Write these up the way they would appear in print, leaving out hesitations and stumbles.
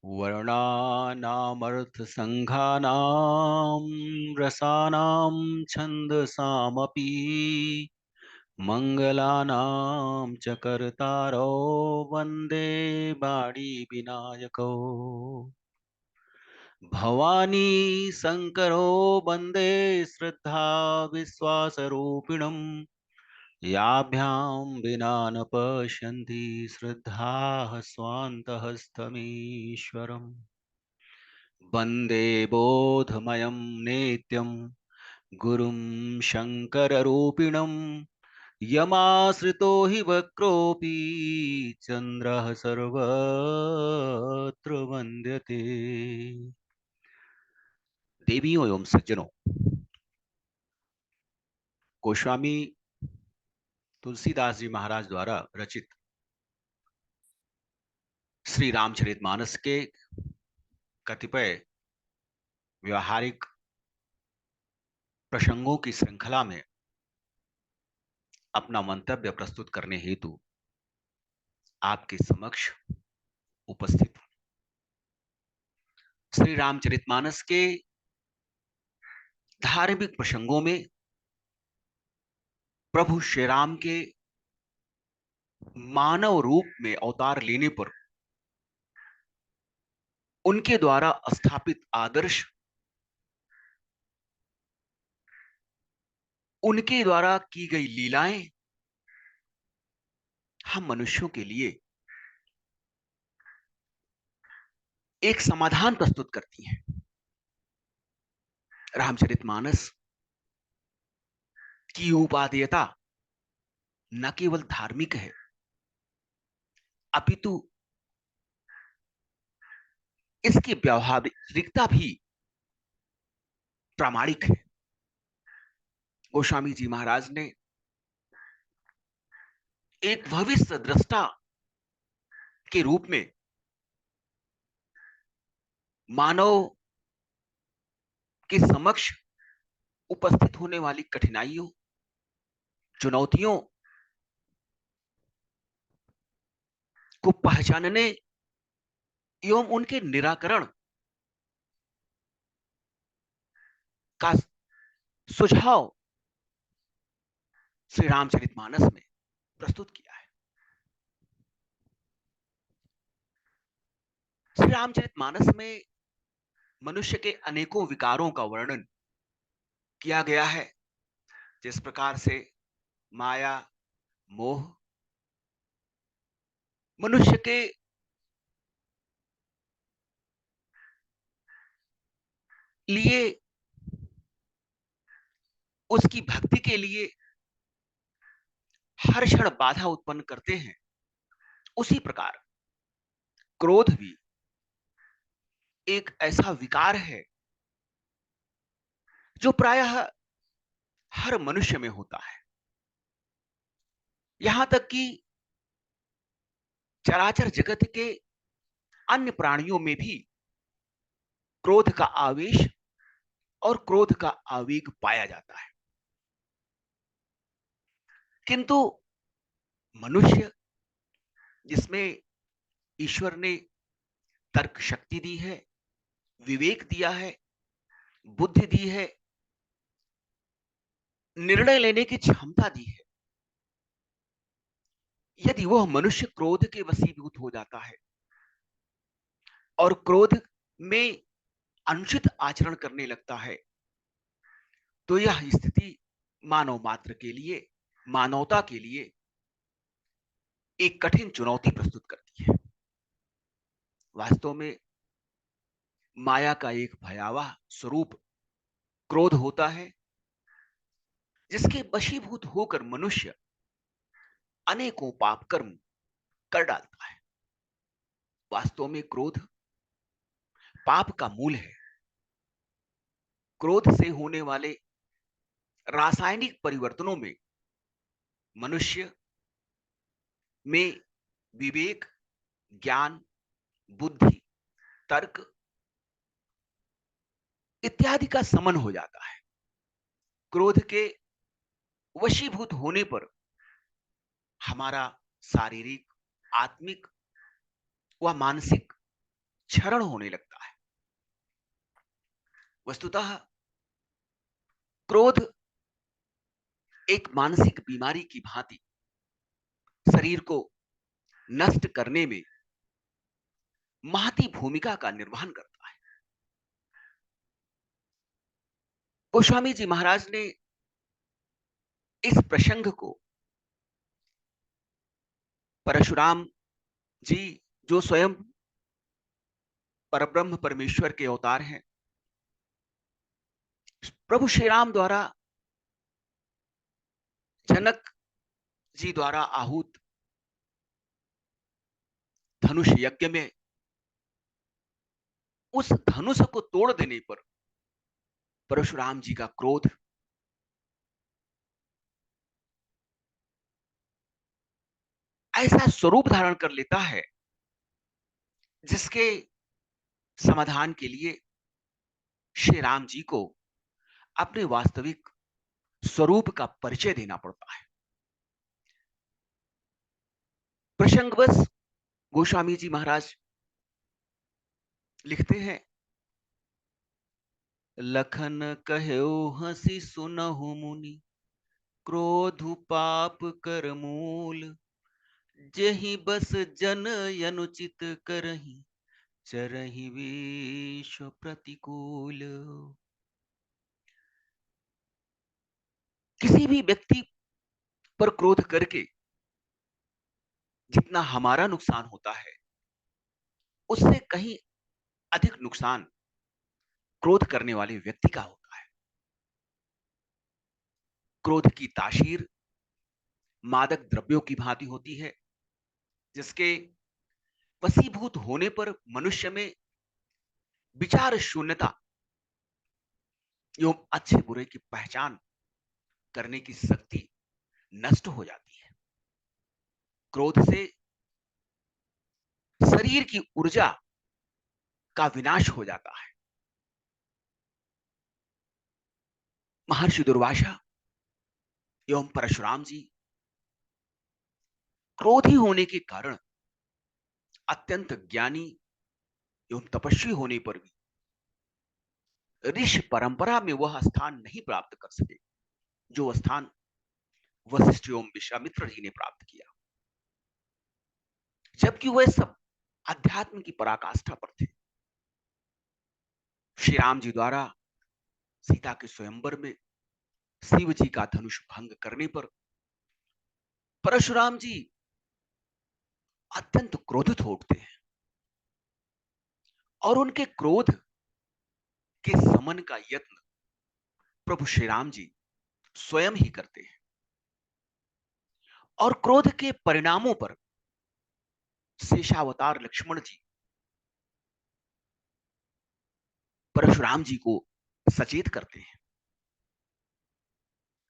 वर्णानामर्थसङ्घानां रसानां छन्दसामपि मङ्गलानां च कर्तारो वन्दे वाणीविनायकौ। भवानी शङ्करो वन्दे श्रद्धा विश्वासरूपिणम् याभ्यां विना न पश्यन्ति श्रद्धाः स्वान्तहस्तमीश्वरम् वन्दे बोधमयं नेत्यं गुरुं शङ्कररूपिणं यमाश्रितो हि वक्रोऽपि चन्द्रः सर्वत्र वन्द्यते। देवियों एवं सज्जनों, गोस्वामी तुलसीदास जी महाराज द्वारा रचित श्री रामचरितमानस के कतिपय व्यवहारिक प्रसंगों की श्रृंखला में अपना मंतव्य प्रस्तुत करने हेतु आपके समक्ष उपस्थित हूं। श्री रामचरितमानस के धार्मिक प्रसंगों में प्रभु श्री राम के मानव रूप में अवतार लेने पर उनके द्वारा स्थापित आदर्श, उनके द्वारा की गई लीलाएं हम मनुष्यों के लिए एक समाधान प्रस्तुत करती हैं। रामचरितमानस की उपादेयता न केवल धार्मिक है अपितु इसकी व्यावहारिकता भी प्रामाणिक है। गोस्वामी जी महाराज ने एक भविष्य दृष्टा के रूप में मानव के समक्ष उपस्थित होने वाली कठिनाइयों, चुनौतियों को पहचानने एवं उनके निराकरण का सुझाव श्री रामचरितमानस में प्रस्तुत किया है। श्री रामचरितमानस में मनुष्य के अनेकों विकारों का वर्णन किया गया है, जिस प्रकार से माया, मोह मनुष्य के लिए, उसकी भक्ति के लिए हर क्षण बाधा उत्पन्न करते हैं, उसी प्रकार क्रोध भी एक ऐसा विकार है जो प्रायः हर मनुष्य में होता है। यहां तक कि चराचर जगत के अन्य प्राणियों में भी क्रोध का आवेश और क्रोध का आवेग पाया जाता है, किंतु मनुष्य जिसमें ईश्वर ने तर्क शक्ति दी है, विवेक दिया है, बुद्धि दी है, निर्णय लेने की क्षमता दी है, यदि वह मनुष्य क्रोध के वशीभूत हो जाता है और क्रोध में अनुचित आचरण करने लगता है, तो यह स्थिति मानव मात्र के लिए, मानवता के लिए एक कठिन चुनौती प्रस्तुत करती है। वास्तव में माया का एक भयावह स्वरूप क्रोध होता है, जिसके वशीभूत होकर मनुष्य अनेकों पाप कर्म कर डालता है। वास्तव में क्रोध पाप का मूल है। क्रोध से होने वाले रासायनिक परिवर्तनों में मनुष्य में विवेक, ज्ञान, बुद्धि, तर्क इत्यादि का समन हो जाता है। क्रोध के वशीभूत होने पर हमारा शारीरिक, आत्मिक व मानसिक क्षरण होने लगता है। वस्तुतः क्रोध एक मानसिक बीमारी की भांति शरीर को नष्ट करने में महती भूमिका का निर्वहन करता है। गोस्वामी जी महाराज ने इस प्रसंग को परशुराम जी, जो स्वयं परब्रह्म परमेश्वर के अवतार हैं, प्रभु श्री राम द्वारा जनक जी द्वारा आहूत धनुष यज्ञ में उस धनुष को तोड़ देने पर परशुराम जी का क्रोध ऐसा स्वरूप धारण कर लेता है जिसके समाधान के लिए श्री राम जी को अपने वास्तविक स्वरूप का परिचय देना पड़ता है। प्रसंगवश गोस्वामी जी महाराज लिखते हैं, लखन कहो हंसी सुनहु मुनि, क्रोधु पाप कर मूल, जेहि बस जन अनुचित करहि, चरहि विश्व प्रतिकूल। किसी भी व्यक्ति पर क्रोध करके जितना हमारा नुकसान होता है, उससे कहीं अधिक नुकसान क्रोध करने वाले व्यक्ति का होता है। क्रोध की तासीर मादक द्रव्यों की भांति होती है, जिसके वशीभूत होने पर मनुष्य में विचार शून्यता एवं अच्छे बुरे की पहचान करने की शक्ति नष्ट हो जाती है। क्रोध से शरीर की ऊर्जा का विनाश हो जाता है। महर्षि दुर्वासा एवं परशुराम जी क्रोधी होने के कारण अत्यंत ज्ञानी एवं तपस्वी होने पर भी ऋषि परंपरा में वह स्थान नहीं प्राप्त कर सके जो स्थान वशिष्ठ एवं विश्वामित्र जी ने प्राप्त किया, जबकि वह सब अध्यात्म की पराकाष्ठा पर थे। श्री राम जी द्वारा सीता के स्वयंवर में शिव जी का धनुष भंग करने पर परशुराम जी अत्यंत क्रोधित हो उठते हैं और उनके क्रोध के समन का यत्न प्रभु श्री राम जी स्वयं ही करते हैं और क्रोध के परिणामों पर शेषावतार लक्ष्मण जी परशुराम जी को सचेत करते हैं।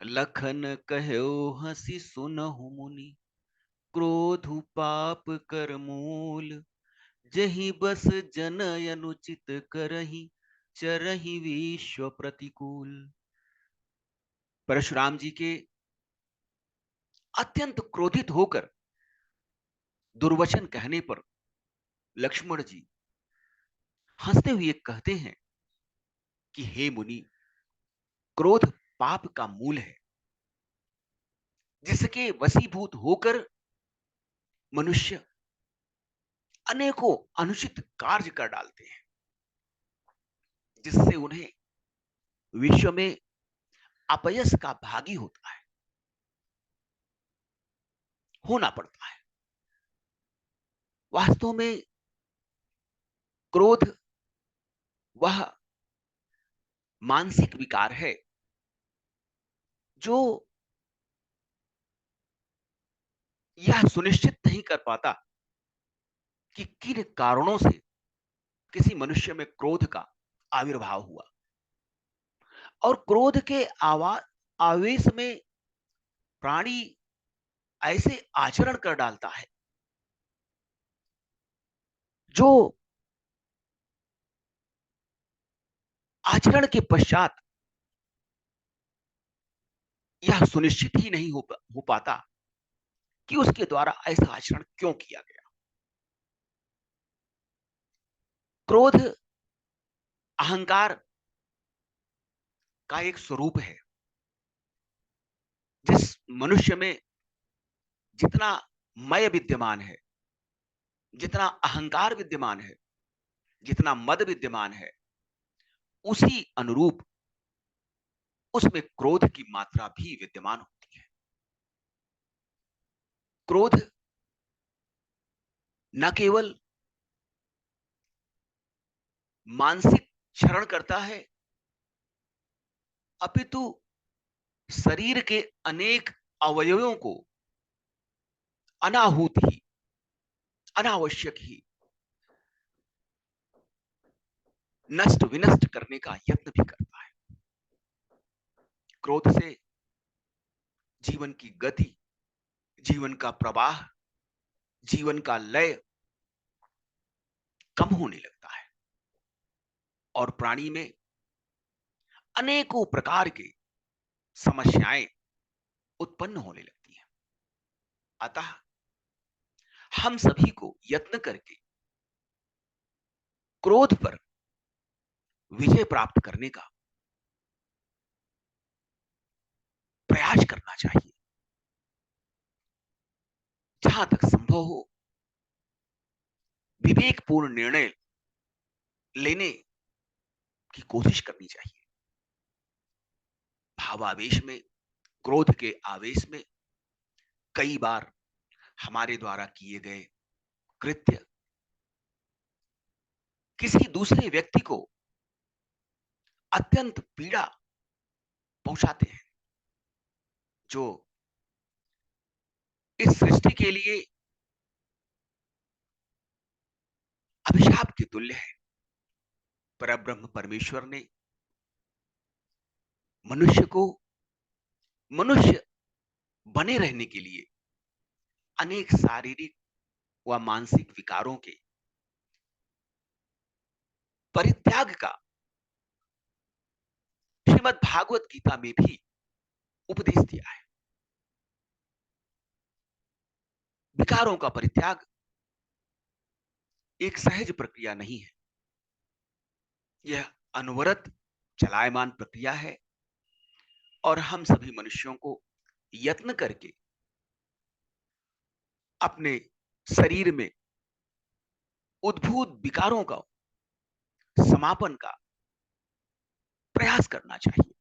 लखन कहो हंसी सुनहु मुनि, क्रोधु पाप कर मूल, जहि बस जन अनुचित करहि, चरहि विश्व प्रतिकूल। परशुराम जी के अत्यंत क्रोधित होकर दुर्वचन कहने पर लक्ष्मण जी हंसते हुए कहते हैं कि हे मुनि, क्रोध पाप का मूल है, जिसके वशीभूत होकर मनुष्य अनेकों अनुचित कार्य कर डालते हैं, जिससे उन्हें विश्व में अपयश का भागी होना पड़ता है। वास्तव में क्रोध वह मानसिक विकार है जो यह सुनिश्चित नहीं कर पाता कि किन कारणों से किसी मनुष्य में क्रोध का आविर्भाव हुआ, और क्रोध के आवेश में प्राणी ऐसे आचरण कर डालता है जो आचरण के पश्चात यह सुनिश्चित ही नहीं हो पाता कि उसके द्वारा ऐसा आचरण क्यों किया गया। क्रोध अहंकार का एक स्वरूप है। जिस मनुष्य में जितना मय विद्यमान है, जितना अहंकार विद्यमान है, जितना मद विद्यमान है, उसी अनुरूप उसमें क्रोध की मात्रा भी विद्यमान होती है। क्रोध न केवल मानसिक क्षरण करता है, अपितु शरीर के अनेक अवयवों को अनाहूत ही, अनावश्यक ही नष्ट विनष्ट करने का यत्न भी करता है। क्रोध से जीवन की गति, जीवन का प्रवाह, जीवन का लय कम होने लगता है और प्राणी में अनेकों प्रकार की समस्याएं उत्पन्न होने लगती हैं। अतः हम सभी को यत्न करके क्रोध पर विजय प्राप्त करने का प्रयास करना चाहिए। जहां तक संभव हो विवेकपूर्ण निर्णय लेने की कोशिश करनी चाहिए। भावावेश में, क्रोध के आवेश में कई बार हमारे द्वारा किए गए कृत्य किसी दूसरे व्यक्ति को अत्यंत पीड़ा पहुंचाते हैं, जो इस सृष्टि के लिए अभिशाप के तुल्य है। परब्रह्म परमेश्वर ने मनुष्य को मनुष्य बने रहने के लिए अनेक शारीरिक व मानसिक विकारों के परित्याग का श्रीमद् भागवत गीता में भी उपदेश दिया है। विकारों का परित्याग एक सहज प्रक्रिया नहीं है, यह अनवरत चलायमान प्रक्रिया है और हम सभी मनुष्यों को यत्न करके अपने शरीर में उद्भूत विकारों का समापन का प्रयास करना चाहिए।